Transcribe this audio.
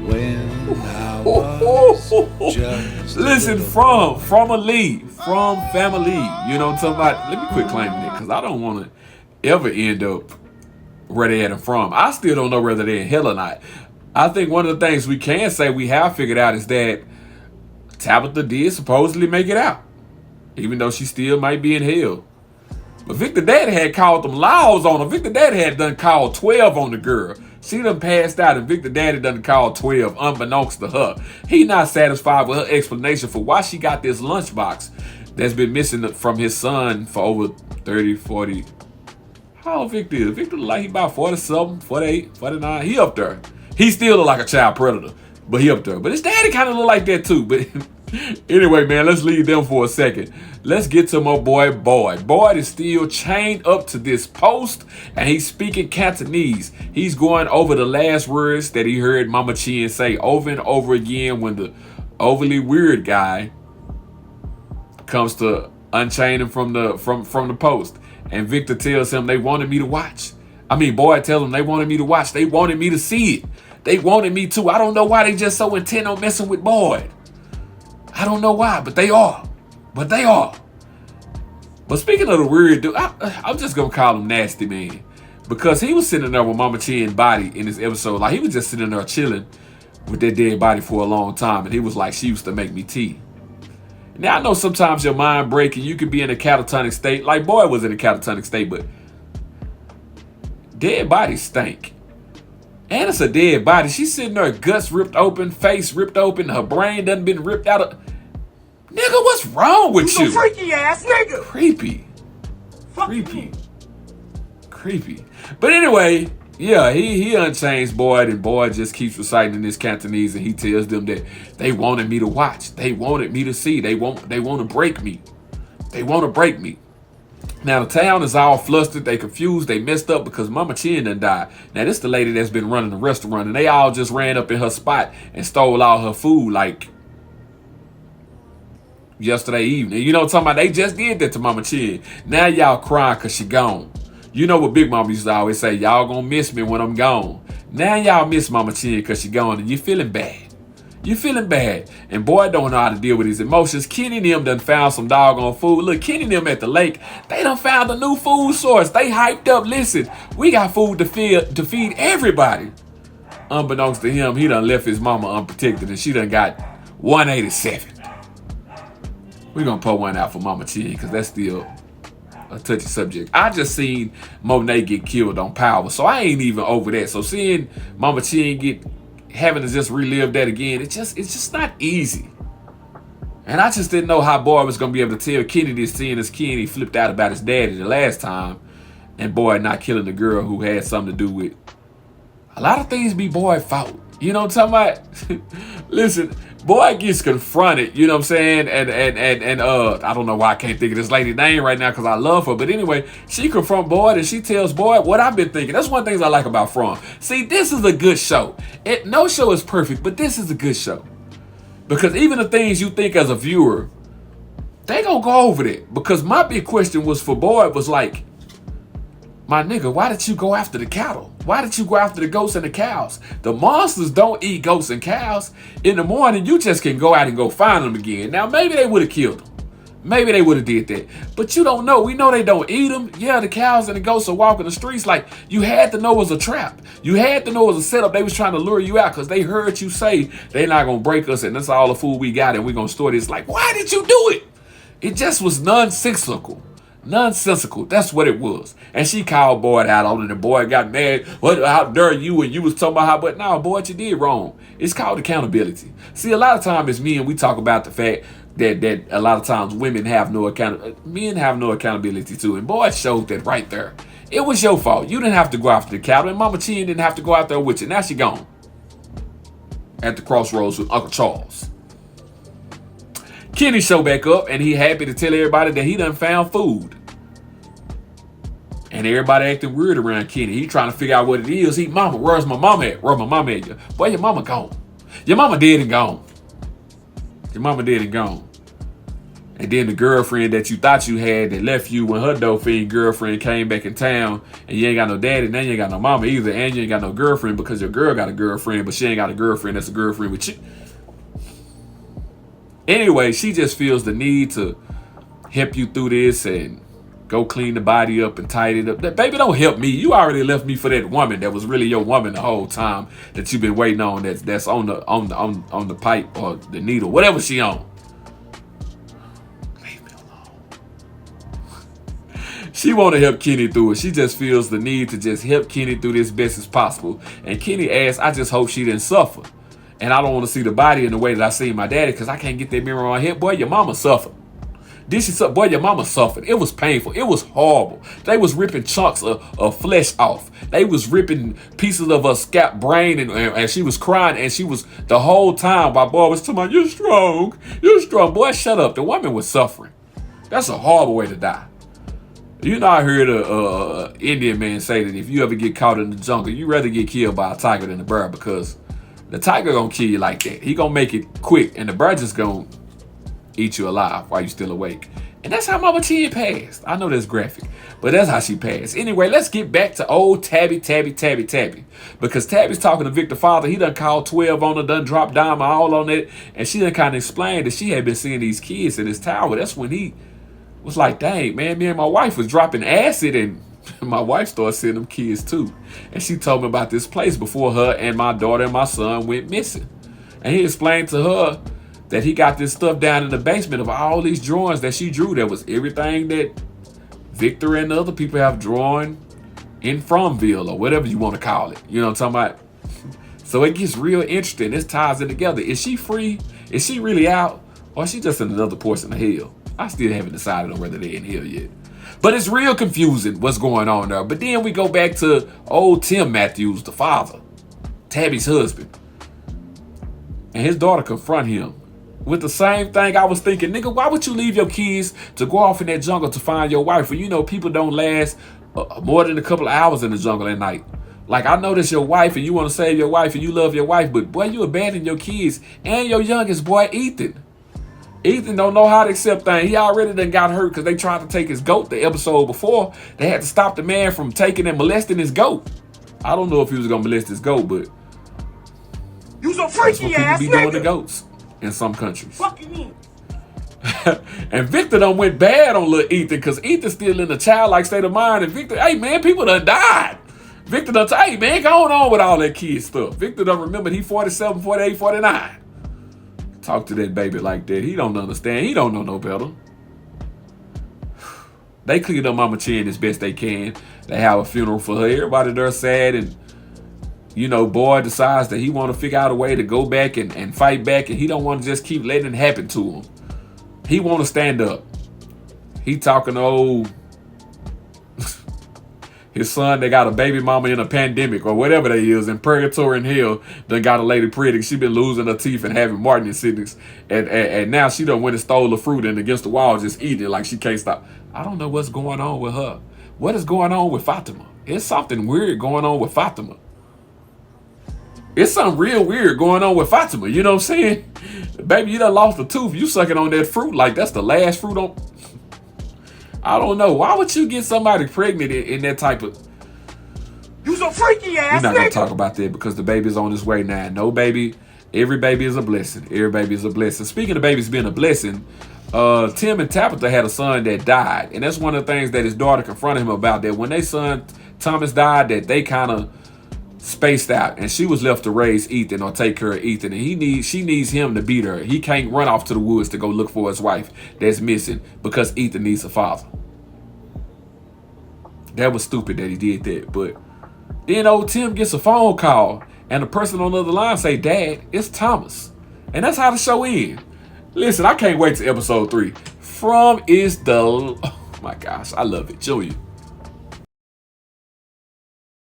when I was just Listen, from family. You know what I'm talking about? Let me quit claiming it because I don't want to ever end up where they at from. I still don't know whether they're in hell or not. I think one of the things we can say we have figured out is that Tabitha did supposedly make it out, even though she still might be in hell. But Victor Daddy had called them laws on her. Victor Daddy had done called 12 on the girl. She done passed out and Victor Daddy done called 12 unbeknownst to her. He not satisfied with her explanation for why she got this lunchbox that's been missing from his son for over 30, 40. How old Victor is? Victor look like he about 47, 48, 49. He up there. He still look like a child predator, but he up there. But his daddy kind of look like that too. But anyway, man, let's leave them for a second. Let's get to my boy Boyd. Boyd is still chained up to this post, and he's speaking Cantonese. He's going over the last words that he heard Mama Chen say over and over again when the overly weird guy comes to unchain him from the post. And Victor tells him they wanted me to watch. Boyd tells him they wanted me to watch. They wanted me to see it. They wanted me to. I don't know why they just so intent on messing with Boyd. I don't know why, but they are. But speaking of the weird dude, I'm just going to call him Nasty Man. Because he was sitting there with Mama Chen's body in this episode. Like, he was just sitting there chilling with that dead body for a long time. And he was like, she used to make me tea. Now, I know sometimes your mind breaks and you could be in a catatonic state. Like, Boyd was in a catatonic state, but dead bodies stink. And it's a dead body. She's sitting there, guts ripped open, face ripped open, her brain done been ripped out of... Nigga, what's wrong with you? Freaky ass nigga. Creepy. But anyway, yeah, he unchains Boyd, and Boyd just keeps reciting in this Cantonese, and he tells them that they wanted me to watch. They wanted me to see. They want to break me. They want to break me. Now, the town is all flustered. They confused. They messed up because Mama Chen done died. Now, this the lady that's been running the restaurant, and they all just ran up in her spot and stole all her food like yesterday evening. You know what I'm talking about? They just did that to Mama Chen. Now y'all crying because she gone. You know what Big Mama used to always say, y'all gonna miss me when I'm gone. Now y'all miss Mama Chen because she gone, and you feeling bad. You feeling bad. And Boyd don't know how to deal with his emotions. Kenny and them done found some doggone food. Look, Kenny and them at the lake, they done found a new food source. They hyped up. Listen, we got food to feed everybody. Unbeknownst to him, he done left his mama unprotected, and she done got 187. We're gonna pull one out for Mama Chen because that's still a touchy subject. I just seen Monet get killed on Power, so I ain't even over that. So seeing Mama Chen having to just relive that again, it's just not easy. And I just didn't know how Boyd was gonna be able to tell Kenny this, seeing as Kenny flipped out about his daddy the last time, and Boyd not killing the girl who had something to do with a lot of things be Boyd's fault. You know what I'm talking about? Listen, Boyd gets confronted, you know what I'm saying? And I don't know why I can't think of this lady's name right now because I love her. But anyway, she confronts Boyd and she tells Boyd what I've been thinking. That's one of the things I like about From. See, this is a good show. No show is perfect, but this is a good show. Because even the things you think as a viewer, they gonna go over that. Because my big question was for Boyd was like, my nigga, why did you go after the cattle? Why did you go after the goats and the cows? The monsters don't eat goats and cows. In the morning, you just can go out and go find them again. Now, maybe they would have killed them. Maybe they would have did that. But you don't know. We know they don't eat them. Yeah, the cows and the goats are walking the streets. Like, you had to know it was a trap. You had to know it was a setup. They was trying to lure you out because they heard you say they're not going to break us and that's all the food we got and we're going to store this. Like, why did you do it? It just was nonsensical. Nonsensical. That's what it was. And she called Boyd out on it. And the boy got mad. What? How dare you? And you was talking about how, but no, Boyd, you did wrong. It's called accountability. See, a lot of times it's me and we talk about the fact that a lot of times women have no men have no accountability too. And Boyd showed that right there. It was your fault. You didn't have to go after the cattle. And Mama Chen didn't have to go out there with you. Now she gone. At the crossroads with Uncle Charles. Kenny show back up and he happy to tell everybody that he done found food. And everybody acting weird around Kenny. He trying to figure out what it is. Mama, where's my mama at? Where my mama at? Boy, your mama gone. Your mama dead and gone. Your mama dead and gone. And then the girlfriend that you thought you had that left you when her dope fiend girlfriend came back in town, and you ain't got no daddy, now you ain't got no mama either, and you ain't got no girlfriend because your girl got a girlfriend, but she ain't got a girlfriend that's a girlfriend with you. Anyway, she just feels the need to help you through this and go clean the body up and tidy it up. That, baby, don't help me. You already left me for that woman that was really your woman the whole time that you've been waiting on. That's on the pipe or the needle, whatever she on. Leave me alone. She want to help Kenny through it. She just feels the need to just help Kenny through this best as possible. And Kenny asks, I just hope she didn't suffer. And I don't want to see the body in the way that I see my daddy because I can't get that memory on my head. Boy, your mama suffered. Boy, your mama suffered. It was painful. It was horrible. They was ripping chunks of flesh off. They was ripping pieces of her scalp brain, and she was crying, and she was the whole time my boy was telling me, you're strong. You're strong. Boy, shut up. The woman was suffering. That's a horrible way to die. You know, I heard a Indian man say that if you ever get caught in the jungle, you'd rather get killed by a tiger than a bear because the tiger gonna kill you like that. He gonna make it quick, and the bear just gonna eat you alive while you still awake. And that's how Mama Chen passed. I know that's graphic, but that's how she passed. Anyway, let's get back to old Tabby. Because Tabby's talking to Victor's father. He done called 12 on her, done dropped dime all on it. And she done kind of explained that she had been seeing these kids in his tower. That's when he was like, dang, man, me and my wife was dropping acid, and my wife started seeing them kids too. And she told me about this place before her and my daughter and my son went missing. And he explained to her that he got this stuff down in the basement of all these drawings that she drew. That was everything that Victor and the other people have drawn in Fromville or whatever you want to call it. You know what I'm talking about? So it gets real interesting. This ties it together. Is she free? Is she really out? Or is she just in another portion of hell? I still haven't decided on whether they're in hell yet. But it's real confusing what's going on there. But then we go back to old Tim Matthews, the father, Tabby's husband. And his daughter confront him with the same thing. I was thinking, nigga, why would you leave your kids to go off in that jungle to find your wife? Well, you know, people don't last more than a couple of hours in the jungle at night. Like, I know that's your wife and you want to save your wife and you love your wife, but boy, you abandon your kids and your youngest boy, Ethan. Ethan don't know how to accept things. He already done got hurt because they tried to take his goat the episode before. They had to stop the man from taking and molesting his goat. I don't know if he was going to molest his goat, but you's a freaky ass people be doing nigga. to goats in some countries. Fucking me. And Victor done went bad on little Ethan because Ethan's still in a childlike state of mind. And Victor, hey man, people done died. Victor done say, hey man, going on with all that kid stuff. Victor done remembered he 47, 48, 49. Talk to that baby like that. He don't understand. He don't know no better. They cleared up Mama Chen as best they can. They have a funeral for her. Everybody there sad, and you know, boy decides that he want to figure out a way to go back and fight back, and he don't want to just keep letting it happen to him. He want to stand up. He talking to old his son that got a baby mama in a pandemic or whatever they is in purgatory and hell done got a lady pretty. She been losing her teeth and having Martin sickness, and now she done went and stole the fruit and against the wall just eating it like she can't stop. I don't know what's going on with her. What is going on with Fatima? It's something weird going on with Fatima. It's something real weird going on with Fatima. You know what I'm saying? Baby, you done lost a tooth. You sucking on that fruit like that's the last fruit on. I don't know. Why would you get somebody pregnant in that type of... You's a freaky ass nigga. We're not going to talk about that because the baby's on his way now. No baby. Every baby is a blessing. Every baby is a blessing. Speaking of babies being a blessing, Tim and Tabitha had a son that died. And that's one of the things that his daughter confronted him about. That when their son Thomas died, that they kind of spaced out. And she was left to raise Ethan or take care of Ethan. And she needs him to beat her. He can't run off to the woods to go look for his wife that's missing because Ethan needs a father. That was stupid that he did that. But then old Tim gets a phone call and the person on the other line say, Dad, it's Thomas. And that's how the show ends. Listen, I can't wait to episode 3. From is the... Oh my gosh, I love it. Julia.